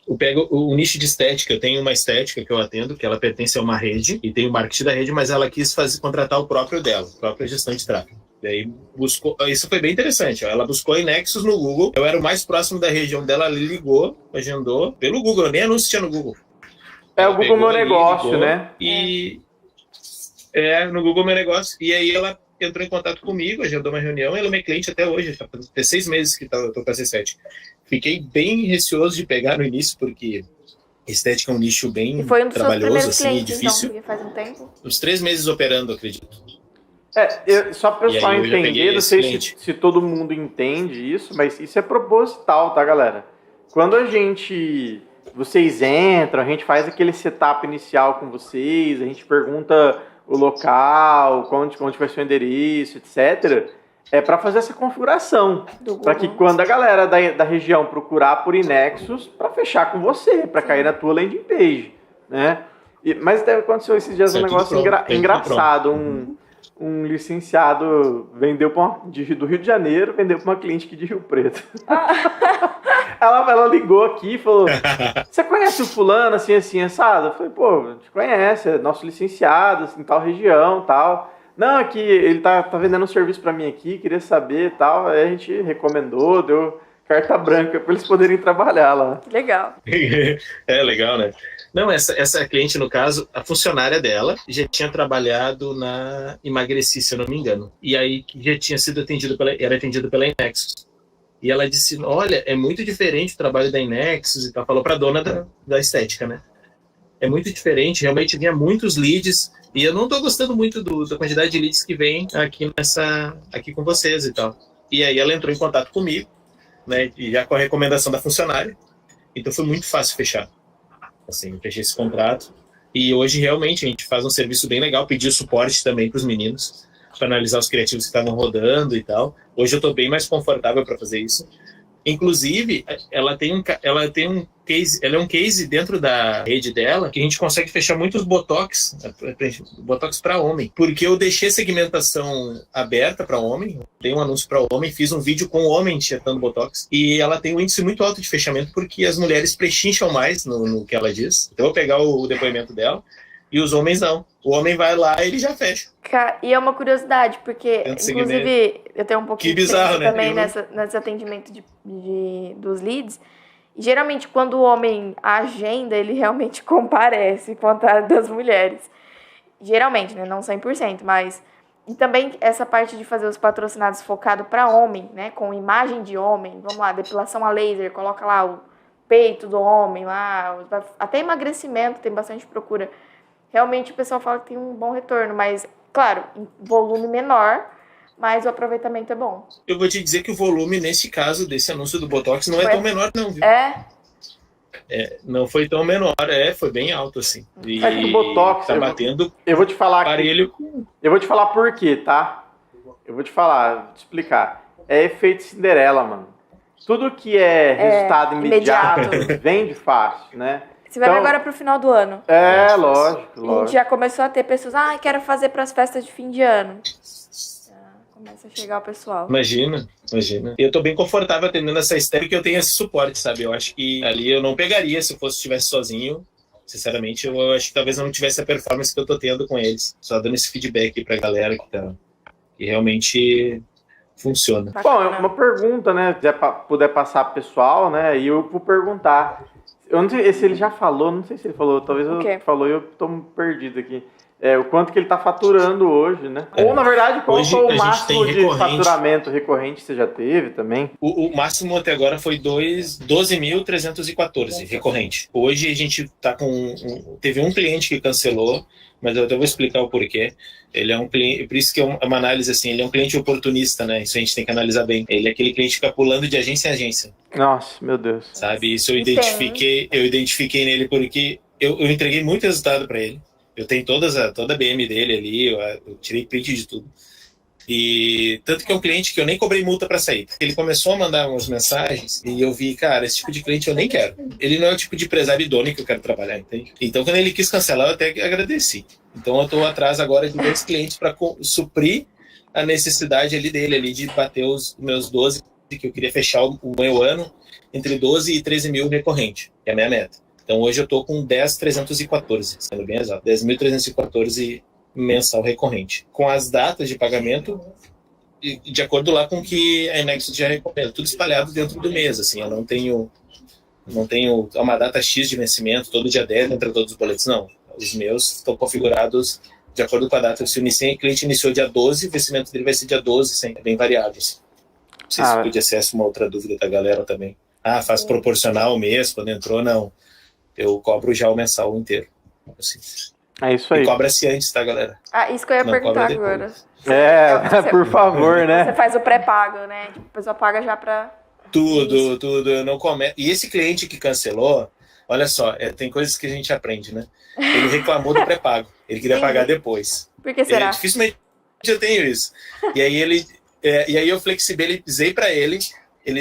Eu pego o nicho de estética, eu tenho uma estética que eu atendo, que ela pertence a uma rede, e tem o marketing da rede, mas ela quis contratar o próprio dela, a própria gestão de tráfego. Daí buscou, isso foi bem interessante, ó. Ela buscou Nexus no Google, eu era o mais próximo da região dela, ela ligou, agendou, pelo Google, eu nem anúncio no Google. O Google Meu Negócio, ligou, né? No Google Meu Negócio, e aí ela entrou em contato comigo, agendou uma reunião, ela é minha cliente até hoje, tem 6 meses que eu tô com a C7. Fiquei bem receoso de pegar no início, porque estética é um nicho bem trabalhoso, assim, difícil. Então, faz um tempo. Uns 3 meses operando, acredito. Só para o pessoal entender, não sei se todo mundo entende isso, mas isso é proposital, tá, galera? Quando vocês entram, a gente faz aquele setup inicial com vocês, a gente pergunta o local, onde vai ser o endereço, etc., é para fazer essa configuração, para que quando a galera da região procurar por Nexus, para fechar com você, para cair na tua landing page, né? Mas aconteceu esses dias um negócio engraçado, um licenciado vendeu do Rio de Janeiro, vendeu para uma cliente aqui de Rio Preto. Ela ligou aqui e falou, você conhece o fulano, assim, assado? Eu falei, pô, a gente conhece, é nosso licenciado, assim, em tal região, tal. Não, aqui, ele tá vendendo um serviço para mim aqui, queria saber, tal. Aí a gente recomendou, deu carta branca para eles poderem trabalhar lá. Legal. Legal, né? Não, essa cliente, no caso, a funcionária dela já tinha trabalhado na Emagreci, se eu não me engano. E aí já tinha sido atendida pela Nexus. E ela disse, olha, é muito diferente o trabalho da Nexus e tal. Falou para a dona da estética, né? É muito diferente, realmente vinha muitos leads. E eu não estou gostando muito da quantidade de leads que vem aqui com vocês e tal. E aí ela entrou em contato comigo, né? E já com a recomendação da funcionária. Então foi muito fácil fechar. Assim, eu fechei esse contrato e hoje realmente a gente faz um serviço bem legal, pedi suporte também para os meninos para analisar os criativos que estavam rodando e tal. Hoje eu estou bem mais confortável para fazer isso. Inclusive, ela é um case dentro da rede dela que a gente consegue fechar muitos botox para homem, porque eu deixei a segmentação aberta para homem, dei um anúncio para homem, fiz um vídeo com o homem injetando botox e ela tem um índice muito alto de fechamento porque as mulheres prechincham mais no que ela diz. Então eu vou pegar o depoimento dela e os homens não. O homem vai lá e ele já fecha. E é uma curiosidade, porque, inclusive, eu tenho um pouquinho de bizarro, né? também nesse atendimento dos leads. E, geralmente, quando o homem agenda, ele realmente comparece, ao contrário das mulheres. Geralmente, né? Não 100%, mas... E também essa parte de fazer os patrocinados focado para homem, né? Com imagem de homem. Vamos lá, depilação a laser, coloca lá o peito do homem lá. Até emagrecimento, tem bastante procura. Realmente o pessoal fala que tem um bom retorno, mas, claro, em volume menor, mas o aproveitamento é bom. Eu vou te dizer que o volume, nesse caso, desse anúncio do Botox, não é tão menor, não, viu? Não foi tão menor, foi bem alto, assim. E que o Botox tá batendo eu vou te falar parelho. Eu vou te falar por quê, tá? Eu vou te explicar. É efeito Cinderela, mano. tudo que é resultado imediato vende fácil, né? Você vai ver agora pro final do ano. Lógico. A gente já começou a ter pessoas, quero fazer pras festas de fim de ano. Começa a chegar o pessoal. Imagina. Eu tô bem confortável atendendo essa estética porque eu tenho esse suporte, sabe? Eu acho que ali eu não pegaria se eu estivesse sozinho. Sinceramente, eu acho que talvez eu não tivesse a performance que eu tô tendo com eles. Só dando esse feedback pra galera que realmente funciona. Bom, uma pergunta, né? Se puder passar pro pessoal, né? E eu vou perguntar. Eu não sei se ele já falou, não sei se ele falou. Talvez ele falou e eu tô perdido aqui. O quanto que ele tá faturando hoje, né? Ou, na verdade, qual foi o máximo de faturamento recorrente que você já teve também? O máximo até agora foi 12.314 recorrente. Hoje a gente tá com... Teve um cliente que cancelou, mas eu até vou explicar o porquê. Ele é um cliente... Por isso que é uma análise assim, ele é um cliente oportunista, né? Isso a gente tem que analisar bem. Ele é aquele cliente que fica pulando de agência em agência. Nossa, meu Deus. Sabe? Isso eu identifiquei nele porque eu entreguei muito resultado para ele. Eu tenho toda a BM dele ali, eu tirei print de tudo. E tanto que é um cliente que eu nem cobrei multa para sair. Ele começou a mandar umas mensagens e eu vi, cara, esse tipo de cliente eu nem quero. Ele não é o tipo de empresário idôneo que eu quero trabalhar, entende? Então, quando ele quis cancelar, eu até agradeci. Então, eu estou atrás agora de 2 clientes para suprir a necessidade dele de bater os meus 12, que eu queria fechar o meu ano entre 12 e 13 mil recorrente, que é a minha meta. Então, hoje eu estou com 10.314, sendo bem exato, 10.314 mensal recorrente. Com as datas de pagamento, de acordo lá com o que a Inexus já recomenda, tudo espalhado dentro do mês, assim, eu não tenho uma data X de vencimento, todo dia 10 entra todos os boletos, não. Os meus estão configurados de acordo com a data. Se o cliente iniciou dia 12, o vencimento dele vai ser dia 12, é bem variável. Assim. Não sei se podia ser essa uma outra dúvida da galera também. Faz proporcional o mês, quando entrou, não. Eu cobro já o mensal inteiro. Assim. É isso aí. E cobra-se antes, tá, galera? Isso que eu ia perguntar agora. Por favor, né? Você faz o pré-pago, né? A pessoa paga já pra... Tudo. Eu não começo. E esse cliente que cancelou, olha só, tem coisas que a gente aprende, né? Ele reclamou do pré-pago. Ele queria pagar depois. Por que será? Dificilmente eu tenho isso. E aí eu flexibilizei para ele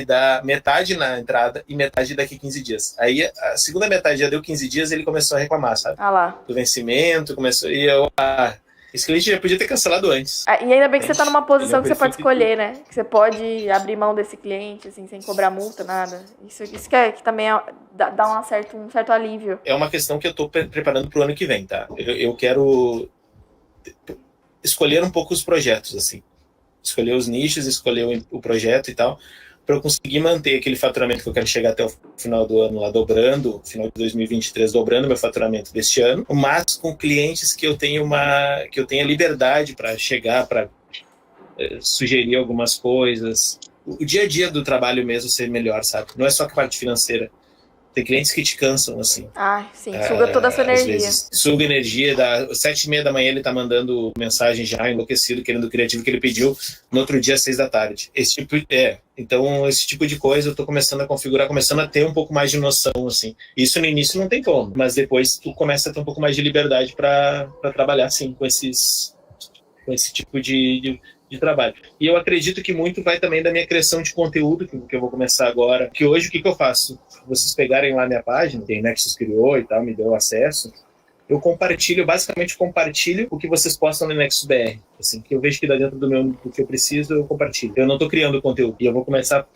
dá metade na entrada e metade daqui 15 dias. Aí a segunda metade já deu 15 dias e ele começou a reclamar, sabe? Lá. Do vencimento, e eu... esse cliente já podia ter cancelado antes. E ainda bem que você tá numa posição que você pode escolher, né? Que você pode abrir mão desse cliente, assim, sem cobrar multa, nada. Isso que também dá um certo alívio. É uma questão que eu tô preparando pro ano que vem, tá? Eu quero escolher um pouco os projetos, assim. Escolher os nichos, escolher o projeto e tal, para eu conseguir manter aquele faturamento que eu quero chegar até o final do ano lá dobrando, final de 2023 dobrando meu faturamento deste ano, mas com clientes que eu tenho liberdade para chegar, para sugerir algumas coisas. O dia a dia do trabalho mesmo ser melhor, sabe? Não é só a parte financeira. Tem clientes que te cansam, assim. Sim. Suga toda a sua energia. Vezes, suga energia. 7h30 da manhã ele tá mandando mensagem já enlouquecido, querendo o criativo que ele pediu. No outro dia, 6 da tarde. Então, esse tipo de coisa eu tô começando a configurar, começando a ter um pouco mais de noção, assim. Isso no início não tem como. Mas depois tu começa a ter um pouco mais de liberdade para trabalhar, assim, com esse tipo de trabalho. E eu acredito que muito vai também da minha criação de conteúdo, que eu vou começar agora. Que hoje, o que eu faço? Vocês pegarem lá minha página, que a Nexus criou e tal, me deu acesso, eu basicamente compartilho o que vocês postam no Nexus BR. Assim, que eu vejo que dá dentro do que eu preciso, eu compartilho. Eu não estou criando conteúdo. E eu vou começar a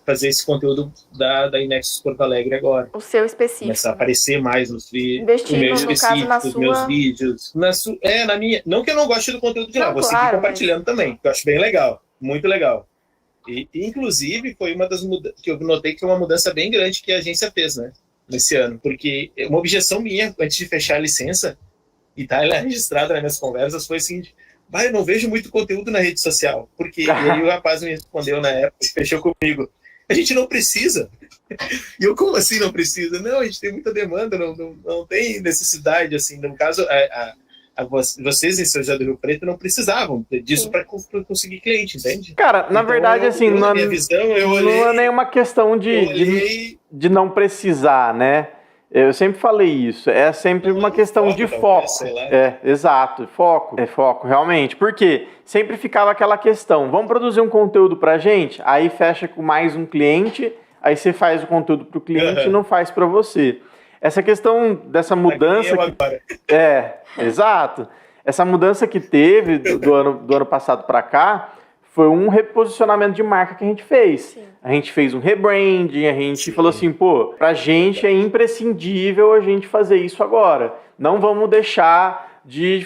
fazer esse conteúdo da Nexus Porto Alegre agora. O seu específico. Começar a aparecer mais nos vídeos. Investir, no caso, na sua... meus vídeos. Na minha. Não que eu não goste do conteúdo de lá, vou seguir compartilhando também, que eu acho bem legal. Muito legal. E, inclusive, foi uma das mudanças que eu notei que é uma mudança bem grande que a agência fez, né? Nesse ano. Porque uma objeção minha, antes de fechar a licença, e tá ela registrada nas minhas conversas, foi o seguinte: eu não vejo muito conteúdo na rede social. Porque e aí o rapaz me respondeu na época, fechou comigo: a gente não precisa. E eu, como assim não precisa? Não, a gente tem muita demanda, não tem necessidade, assim. No caso, vocês em São José do Rio Preto não precisavam disso para conseguir cliente, entende? Cara, na verdade, assim, na minha visão, eu olhei, não é nenhuma questão de não precisar, né? Eu sempre falei isso, é sempre uma questão de foco. Exato, foco. É foco, realmente. Porque sempre ficava aquela questão, vamos produzir um conteúdo pra gente? Aí fecha com mais um cliente, aí você faz o conteúdo pro cliente e não faz pra você. Essa questão dessa mudança... Exato. Essa mudança que teve do ano passado pra cá, foi um reposicionamento de marca que a gente fez. Sim. A gente fez um rebranding, a gente falou assim, pra gente é imprescindível a gente fazer isso agora. Não vamos deixar de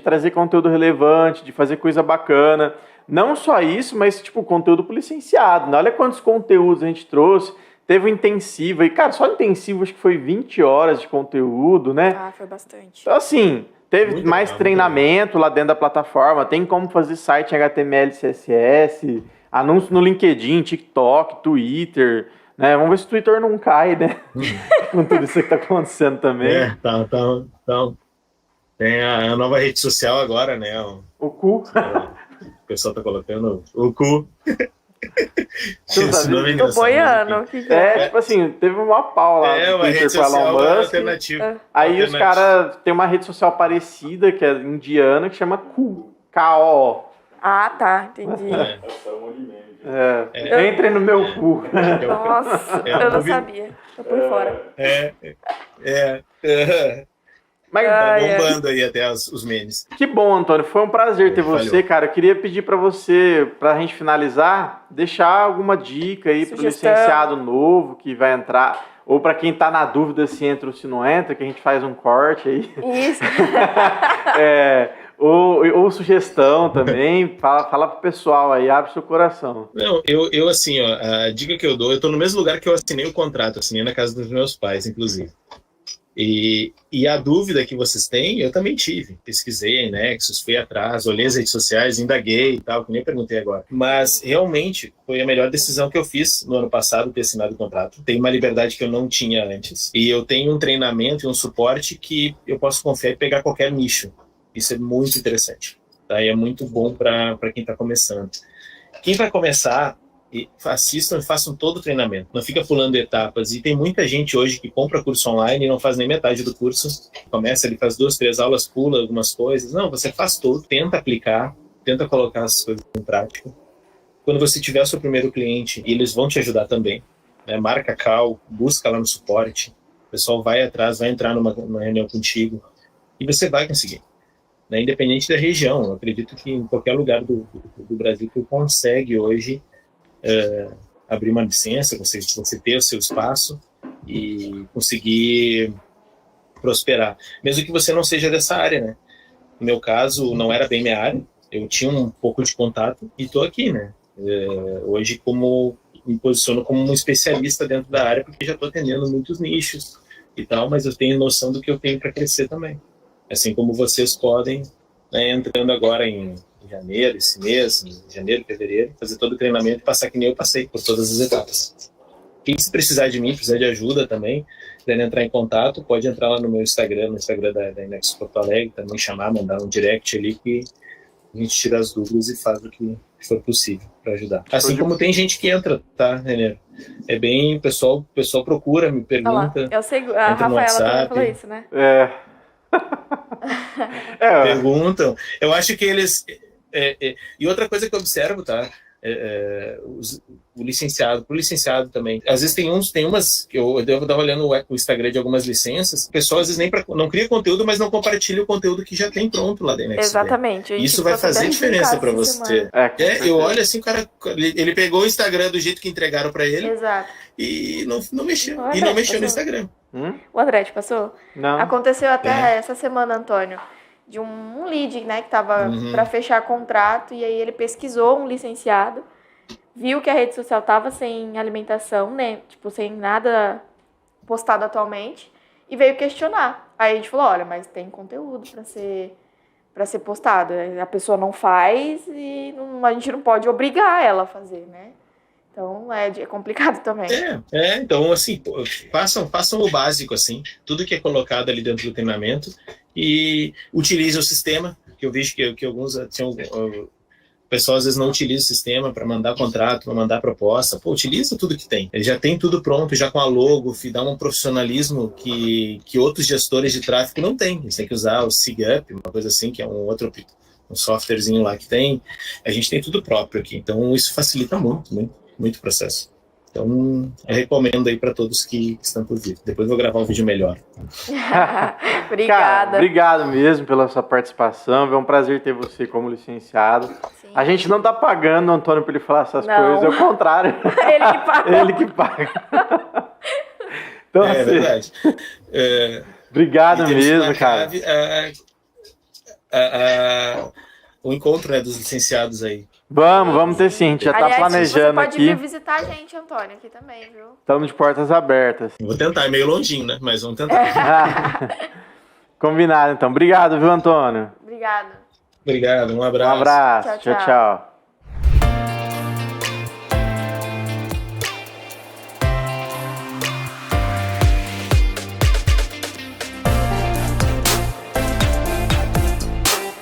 trazer conteúdo relevante, de fazer coisa bacana. Não só isso, mas conteúdo pro licenciado. Olha quantos conteúdos a gente trouxe. Teve um intensivo, e cara, só intensivo acho que foi 20 horas de conteúdo, né? Ah, foi bastante. Então assim... Teve muito mais treinamento lá dentro da plataforma, tem como fazer site em HTML, CSS, anúncio no LinkedIn, TikTok, Twitter, né? Vamos ver se o Twitter não cai, né? Com tudo isso que tá acontecendo também. Tem a nova rede social agora, né? O cu. O pessoal tá colocando o cu. Esse nome é engraçado. Tô boiando. Teve uma pau lá no Twitter com Elon Musk. Aí os caras tem uma rede social parecida, que é indiana, que chama Ku. K-O. Ah, tá. Entendi. Entre no meu cu. Nossa, eu não sabia. Tô por fora. Mas tá bombando aí até os memes. Que bom, Antônio. Foi um prazer ter você, cara. Eu queria pedir pra você, pra gente finalizar, deixar alguma dica aí pro licenciado novo que vai entrar, ou pra quem tá na dúvida se entra ou se não entra, que a gente faz um corte aí. Isso. Ou sugestão também. Fala pro pessoal aí, abre seu coração. Não, eu assim, a dica que eu dou, eu tô no mesmo lugar que eu assinei o contrato, assinei na casa dos meus pais, inclusive. E a dúvida que vocês têm, eu também tive. Pesquisei em Nexus, fui atrás, olhei as redes sociais, indaguei e tal, que nem perguntei agora. Mas, realmente, foi a melhor decisão que eu fiz no ano passado, ter assinado o contrato. Tem uma liberdade que eu não tinha antes. E eu tenho um treinamento e um suporte que eu posso confiar e pegar qualquer nicho. Isso é muito interessante. Tá? E é muito bom para quem está começando. Quem vai começar... assistam e façam todo o treinamento, não fica pulando etapas, e tem muita gente hoje que compra curso online e não faz nem metade do curso, começa, ele faz 2, 3 aulas, pula algumas coisas, não, você faz tudo, tenta aplicar, tenta colocar as coisas em prática. Quando você tiver o seu primeiro cliente, eles vão te ajudar também, né? Marca call, busca lá no suporte, o pessoal vai atrás, vai entrar numa reunião contigo, e você vai conseguir, né? Independente da região. Eu acredito que em qualquer lugar do Brasil tu consegue hoje abrir uma licença, você ter o seu espaço e conseguir prosperar, mesmo que você não seja dessa área, né? No meu caso, não era bem minha área, eu tinha um pouco de contato e estou aqui, né? Hoje me posiciono como um especialista dentro da área, porque já estou atendendo muitos nichos e tal, mas eu tenho noção do que eu tenho para crescer também, assim como vocês podem, né, entrando agora em janeiro, esse mês, em janeiro, fevereiro, fazer todo o treinamento e passar que nem eu passei por todas as etapas. Quem se precisar de mim, precisar de ajuda também, quiser entrar em contato, pode entrar lá no meu Instagram, no Instagram da Nexus Porto Alegre, também chamar, mandar um direct ali que a gente tira as dúvidas e faz o que for possível para ajudar. Assim como tem gente que entra, tá, Renê? É bem, o pessoal procura, me pergunta. Eu sei, a Rafaela também falou isso, né? Perguntam. Eu acho que eles... e outra coisa que eu observo, tá? O licenciado, pro licenciado também. Às vezes tem umas que eu tava olhando o Instagram de algumas licenças, o pessoal às vezes nem não cria conteúdo, mas não compartilha o conteúdo que já tem pronto lá dentro. Exatamente. Isso vai fazer diferença para você. Eu olho assim, o cara, ele pegou o Instagram do jeito que entregaram para ele. Exato. E não mexeu. E não mexeu no Instagram. O André te passou? Não. Aconteceu até essa semana, Antônio, de um lead, né, que tava para fechar contrato, e aí ele pesquisou um licenciado, viu que a rede social tava sem alimentação, né, tipo, sem nada postado atualmente, e veio questionar. Aí a gente falou, olha, mas tem conteúdo para ser postado. A pessoa não faz e a gente não pode obrigar ela a fazer, né? Então é complicado também. Então assim, façam o básico, assim, tudo que é colocado ali dentro do treinamento, e utilize o sistema, que eu vejo que alguns tinham pessoal às vezes não utiliza o sistema para mandar contrato, para mandar proposta. Pô, utiliza tudo que tem. Ele já tem tudo pronto, já com a logo, dá um profissionalismo que outros gestores de tráfego não têm. Eles têm que usar o SigUp, uma coisa assim, que é um softwarezinho lá que tem. A gente tem tudo próprio aqui. Então, isso facilita muito, muito, muito o processo. Então, eu recomendo aí para todos que estão por vir. Depois eu vou gravar um vídeo melhor. Obrigada. Cara, obrigado mesmo pela sua participação. É um prazer ter você como licenciado. Sim. A gente não tá pagando o Antônio para ele falar essas coisas, é o contrário. Ele que paga. Ele que paga. Então, é verdade. Obrigado mesmo, cara. O encontro, né, dos licenciados aí. Vamos ter sim, a gente já tá planejando aqui. Você pode vir visitar a gente, Antônio, aqui também, viu? Estamos de portas abertas. Vou tentar, é meio longinho, né? Mas vamos tentar. Combinado, então. Obrigado, viu, Antônio? Obrigado. Obrigado, um abraço. Um abraço. Tchau, tchau.